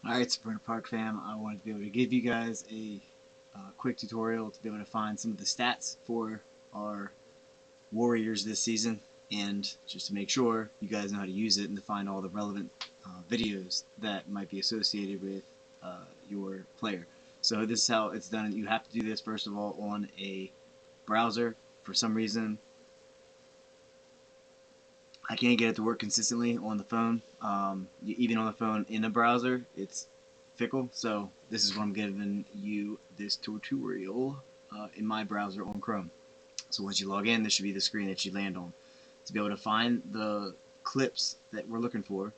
Alright, Sprinter Park fam, I wanted to be able to give you guys a quick tutorial to be able to find some of the stats for our Warriors this season, and just to make sure you guys know how to use it and to find all the relevant videos that might be associated with your player. So this is how it's done. You have to do this first of all on a browser. For some reason I can't get it to work consistently on the phone. Even on the phone in a browser, it's fickle. So this is what I'm giving you this tutorial in my browser on Chrome. So once you log in, this should be the screen that you land on. To be able to find the clips that we're looking for,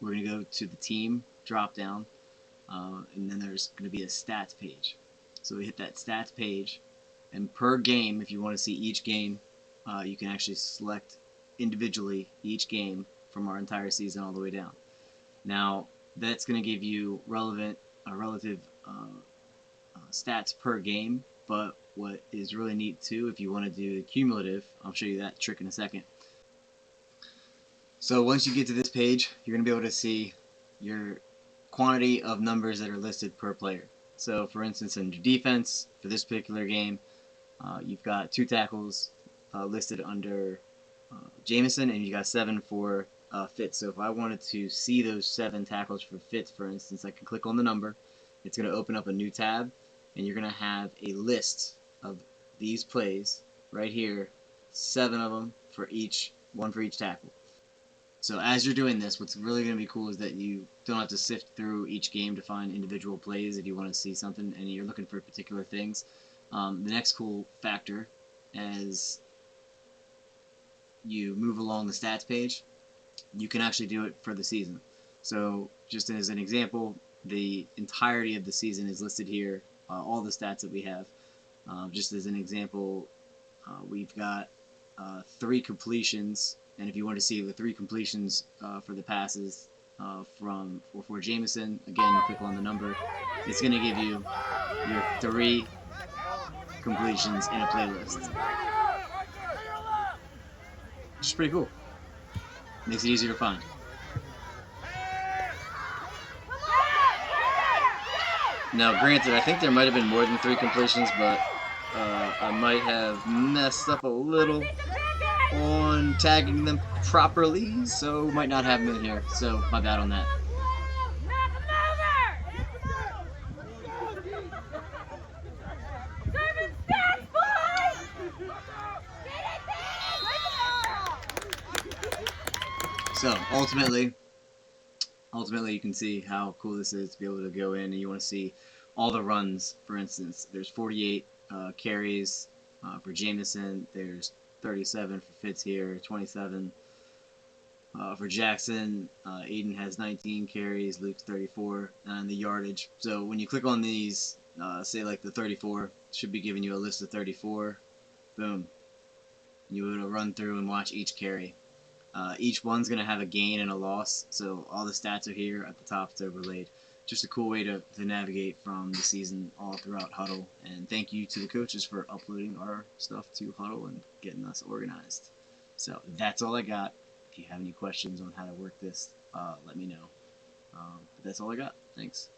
we're going to go to the team drop down, and then there's going to be a stats page. So we hit that stats page, and per game, if you want to see each game, you can actually select individually each game from our entire season all the way down. Now that's going to give you relative stats per game, but what is really neat too, if you want to do cumulative, I'll show you that trick in a second. So once you get to this page, you're going to be able to see your quantity of numbers that are listed per player. So for instance, in your defense for this particular game, you've got 2 tackles listed under Jameson, and you got 7 for Fitz. So if I wanted to see those 7 tackles for Fitz, for instance, I can click on the number. It's going to open up a new tab, and you're going to have a list of these plays right here, 7 of them for each, 1 for each tackle. So as you're doing this, what's really going to be cool is that you don't have to sift through each game to find individual plays if you want to see something and you're looking for particular things. The next cool factor is you move along the stats page, you can actually do it for the season. So just as an example, the entirety of the season is listed here, all the stats that we have. Just as an example, we've got 3 completions, and if you want to see the 3 completions for the passes for Jameson, again, you click on the number. It's going to give you your 3 completions in a playlist. Which is pretty cool. Makes it easier to find. Now, granted, I think there might have been more than 3 completions, but I might have messed up a little on tagging them properly, so might not have them in here. So my bad on that. So ultimately you can see how cool this is to be able to go in and you want to see all the runs. For instance, there's 48 carries for Jameson, there's 37 for Fitz here, 27 for Jackson, Aiden has 19 carries, Luke's 34, and the yardage. So when you click on these, say like the 34, should be giving you a list of 34, boom. You would run through and watch each carry. Each one's going to have a gain and a loss, so all the stats are here at the top. It's overlaid. Just a cool way to navigate from the season all throughout Hudl. And thank you to the coaches for uploading our stuff to Hudl and getting us organized. So that's all I got. If you have any questions on how to work this, let me know. But that's all I got. Thanks.